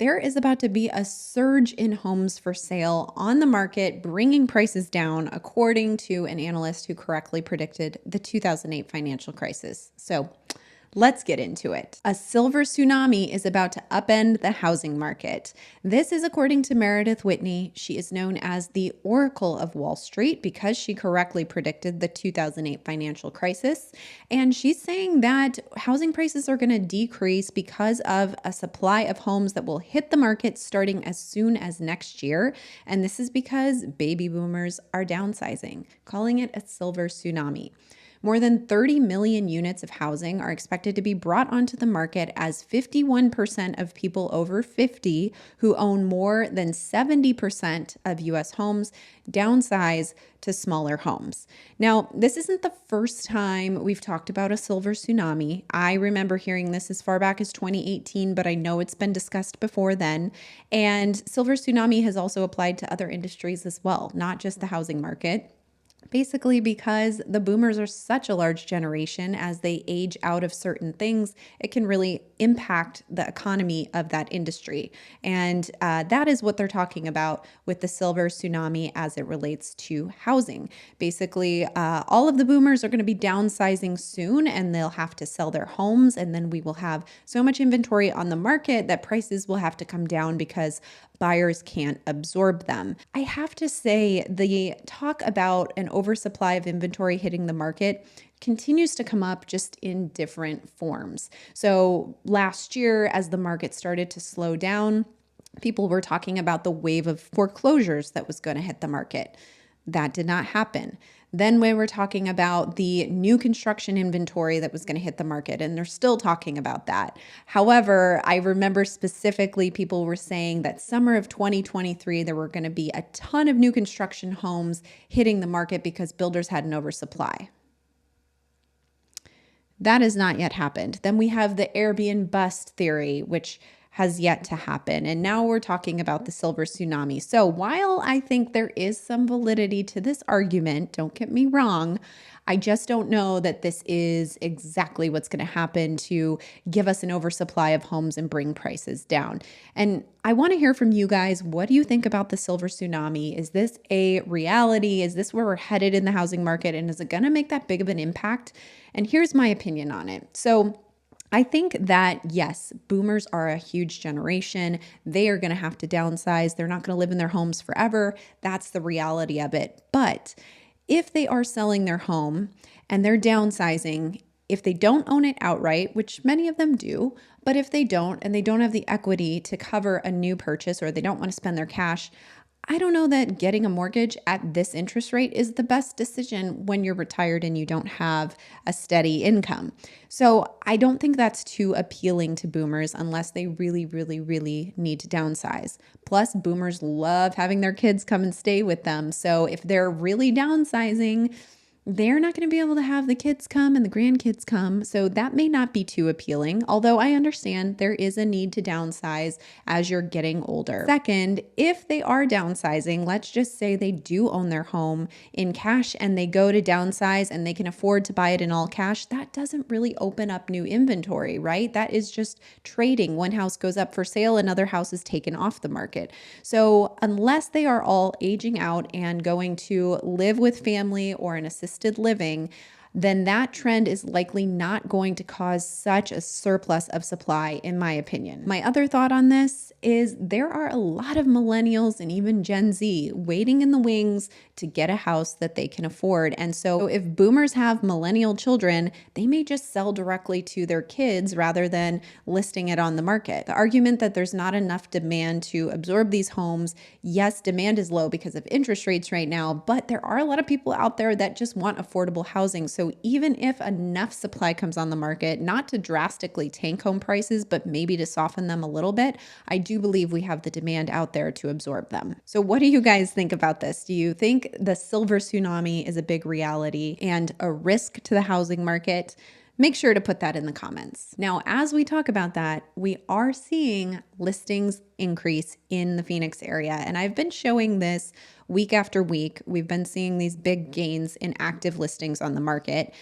there is about to be a surge in homes for sale on the market, bringing prices down, according to an analyst who correctly predicted the 2008 financial crisis. So let's get into it. A silver tsunami is about to upend the housing market. This is according to Meredith Whitney. She is known as the Oracle of Wall Street because she correctly predicted the 2008 financial crisis. And she's saying that housing prices are going to decrease because of a supply of homes that will hit the market starting as soon as next year. And this is because baby boomers are downsizing, calling it a silver tsunami. More than 30 million units of housing are expected to be brought onto the market as 51% of people over 50 who own more than 70% of U.S. homes downsize to smaller homes. Now, this isn't the first time we've talked about a silver tsunami. I remember hearing this as far back as 2018, but I know it's been discussed before then. And silver tsunami has also applied to other industries as well, not just the housing market. Basically, because the boomers are such a large generation, as they age out of certain things, it can really impact the economy of that industry. And that is what they're talking about with the silver tsunami as it relates to housing. Basically, all of the boomers are going to be downsizing soon, and they'll have to sell their homes. And then we will have so much inventory on the market that prices will have to come down because buyers can't absorb them. I have to say, the talk about an oversupply of inventory hitting the market continues to come up just in different forms. So last year, as the market started to slow down, people were talking about the wave of foreclosures that was going to hit the market. That did not happen. Then we were talking about the new construction inventory that was going to hit the market, and they're still talking about that. However, I remember specifically people were saying that summer of 2023, there were going to be a ton of new construction homes hitting the market because builders had an oversupply. That has not yet happened. Then we have the Airbnb bust theory, which has yet to happen. And now we're talking about the silver tsunami. So while I think there is some validity to this argument, don't get me wrong, I just don't know that this is exactly what's going to happen to give us an oversupply of homes and bring prices down. And I want to hear from you guys. What do you think about the silver tsunami? Is this a reality? Is this where we're headed in the housing market? And is it going to make that big of an impact? And here's my opinion on it. So I think that, yes, boomers are a huge generation. They are going to have to downsize. They're not going to live in their homes forever. That's the reality of it. But if they are selling their home and they're downsizing, if they don't own it outright, which many of them do, but if they don't and they don't have the equity to cover a new purchase, or they don't want to spend their cash, I don't know that getting a mortgage at this interest rate is the best decision when you're retired and you don't have a steady income. So I don't think that's too appealing to boomers unless they really, really, really need to downsize. Plus, boomers love having their kids come and stay with them. So if they're really downsizing, they're not going to be able to have the kids come and the grandkids come. So that may not be too appealing, although I understand there is a need to downsize as you're getting older. Second, if they are downsizing, let's just say they do own their home in cash and they go to downsize and they can afford to buy it in all cash, that doesn't really open up new inventory, right? That is just trading. One house goes up for sale, another house is taken off the market. So unless they are all aging out and going to live with family or an assisted living, then that trend is likely not going to cause such a surplus of supply, in my opinion. My other thought on this is there are a lot of millennials and even Gen Z waiting in the wings to get a house that they can afford. And so if boomers have millennial children, they may just sell directly to their kids rather than listing it on the market. The argument that there's not enough demand to absorb these homes, yes, demand is low because of interest rates right now, but there are a lot of people out there that just want affordable housing. So even if enough supply comes on the market, not to drastically tank home prices, but maybe to soften them a little bit, I do believe we have the demand out there to absorb them. So what do you guys think about this? Do you think the silver tsunami is a big reality and a risk to the housing market? Make sure to put that in the comments. Now, as we talk about that, we are seeing listings increase in the Phoenix area. And I've been showing this week after week. We've been seeing these big gains in active listings on the market.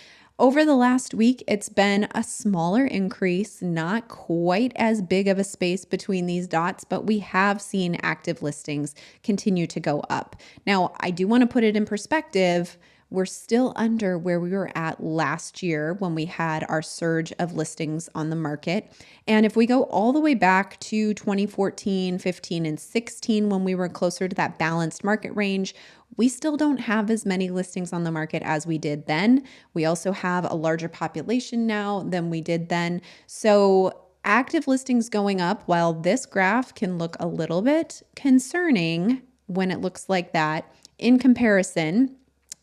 Over the last week, it's been a smaller increase, not quite as big of a space between these dots, but we have seen active listings continue to go up. Now, I do want to put it in perspective. We're still under where we were at last year when we had our surge of listings on the market. And if we go all the way back to 2014, 15, and 16, when we were closer to that balanced market range, we still don't have as many listings on the market as we did then. We also have a larger population now than we did then. So active listings going up, while this graph can look a little bit concerning when it looks like that, in comparison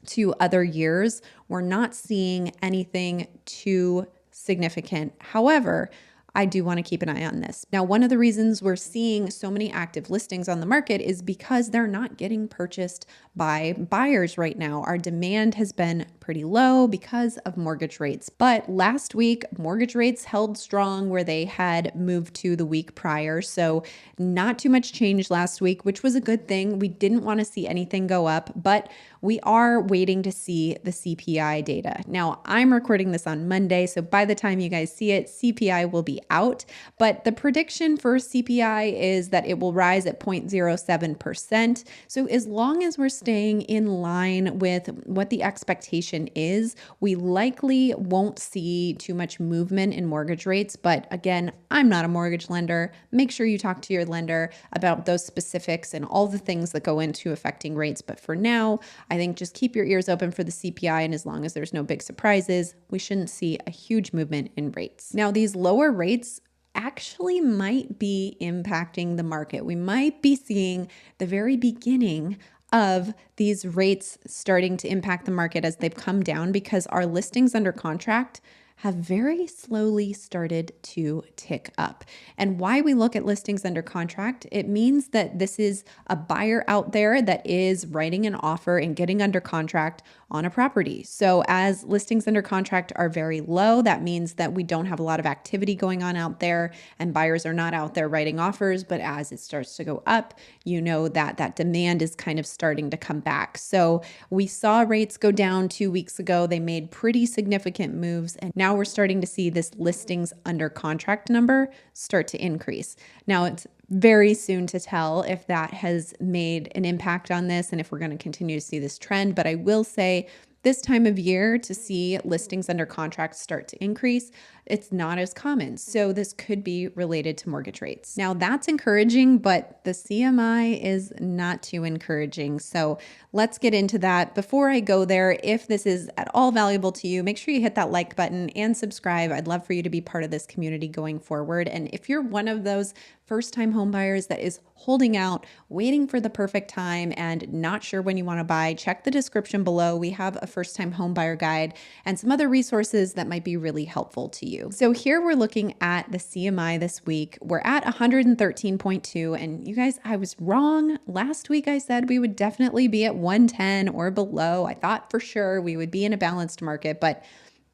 to other years, we're not seeing anything too significant. However, I do want to keep an eye on this. Now, one of the reasons we're seeing so many active listings on the market is because they're not getting purchased by buyers right now. Our demand has been pretty low because of mortgage rates. But last week, mortgage rates held strong where they had moved to the week prior. So not too much change last week, which was a good thing. We didn't want to see anything go up, but we are waiting to see the CPI data. Now, I'm recording this on Monday, so by the time you guys see it, CPI will be out. But the prediction for CPI is that it will rise at 0.07%. So as long as we're staying in line with what the expectation is, we likely won't see too much movement in mortgage rates. But again, I'm not a mortgage lender. Make sure you talk to your lender about those specifics and all the things that go into affecting rates. But for now, I think just keep your ears open for the CPI, and as long as there's no big surprises, we shouldn't see a huge movement in rates. Now, these lower rates actually might be impacting the market. We might be seeing the very beginning of these rates starting to impact the market as they've come down, because our listings under contract have very slowly started to tick up. And why we look at listings under contract, it means that this is a buyer out there that is writing an offer and getting under contract on a property. So as listings under contract are very low, that means that we don't have a lot of activity going on out there and buyers are not out there writing offers. But as it starts to go up, you know that that demand is kind of starting to come back. So we saw rates go down 2 weeks ago. They made pretty significant moves, and now we're starting to see this listings under contract number start to increase. Now it's very soon to tell if that has made an impact on this and if we're going to continue to see this trend. But I will say this time of year to see listings under contract start to increase, it's not as common. So this could be related to mortgage rates. Now that's encouraging, but the CMI is not too encouraging. So let's get into that. Before I go there, if this is at all valuable to you, make sure you hit that like button and subscribe. I'd love for you to be part of this community going forward. And if you're one of those first-time home buyers that is holding out, waiting for the perfect time and not sure when you want to buy, check the description below. We have a first-time home buyer guide and some other resources that might be really helpful to you. So here we're looking at the CMI this week. We're at 113.2, and you guys, I was wrong. Last week I said we would definitely be at 110 or below. I thought for sure we would be in a balanced market, but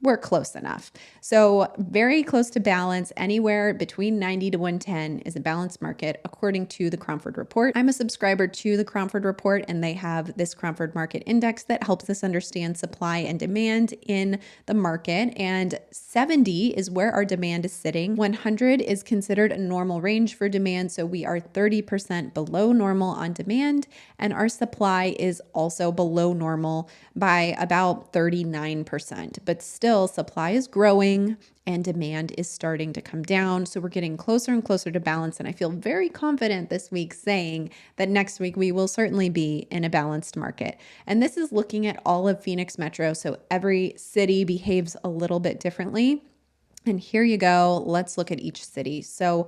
we're close enough. So very close to balance. Anywhere between 90 to 110 is a balanced market, according to the Cromford Report. I'm a subscriber to the Cromford Report, and they have this Cromford Market Index that helps us understand supply and demand in the market. And 70 is where our demand is sitting. 100 is considered a normal range for demand. So we are 30% below normal on demand, and our supply is also below normal by about 39%. But still, supply is growing and demand is starting to come down. So we're getting closer and closer to balance. And I feel very confident this week saying that next week we will certainly be in a balanced market. And this is looking at all of Phoenix Metro. So every city behaves a little bit differently. And here you go. Let's look at each city. So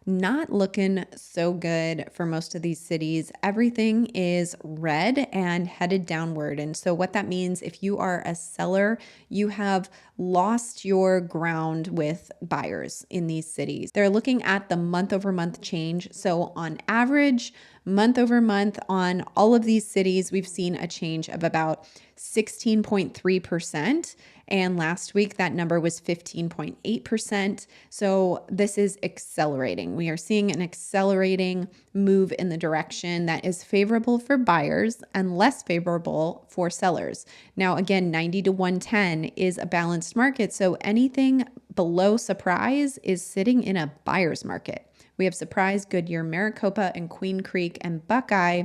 not looking so good for most of these cities. Everything is red and headed downward. And so what that means, if you are a seller, you have lost your ground with buyers in these cities. They're looking at the month over month change. So on average, month over month on all of these cities, we've seen a change of about 16.3%. And last week, that number was 15.8%. So this is accelerating. We are seeing an accelerating move in the direction that is favorable for buyers and less favorable for sellers. Now, again, 90 to 110 is a balanced market. So anything below Surprise is sitting in a buyer's market. We have Surprise, Goodyear, Maricopa, and Queen Creek and Buckeye,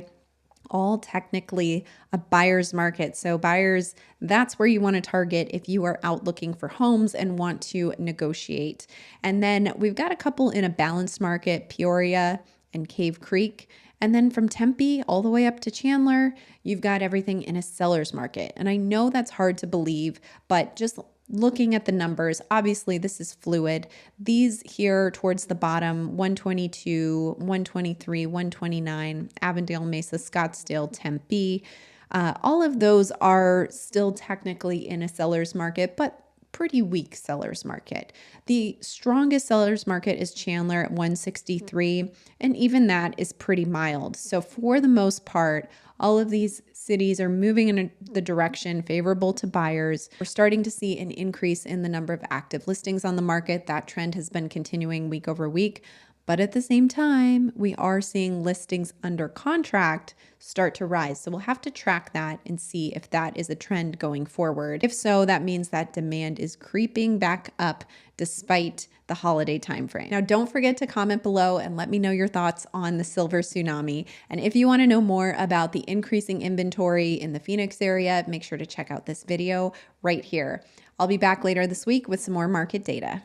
all technically a buyer's market. So buyers, that's where you want to target if you are out looking for homes and want to negotiate. And then we've got a couple in a balanced market, Peoria and Cave Creek. And then from Tempe all the way up to Chandler, you've got everything in a seller's market. And I know that's hard to believe, but just looking at the numbers, obviously this is fluid. These here towards the bottom, 122, 123, 129, Avondale, Mesa, Scottsdale, Tempe, all of those are still technically in a seller's market, but pretty weak seller's market. The strongest seller's market is Chandler at 163, and even that is pretty mild. So for the most part, all of these cities are moving in the direction favorable to buyers. We're starting to see an increase in the number of active listings on the market. That trend has been continuing week over week. But at the same time, we are seeing listings under contract start to rise. So we'll have to track that and see if that is a trend going forward. If so, that means that demand is creeping back up despite the holiday timeframe. Now, don't forget to comment below and let me know your thoughts on the silver tsunami. And if you want to know more about the increasing inventory in the Phoenix area, make sure to check out this video right here. I'll be back later this week with some more market data.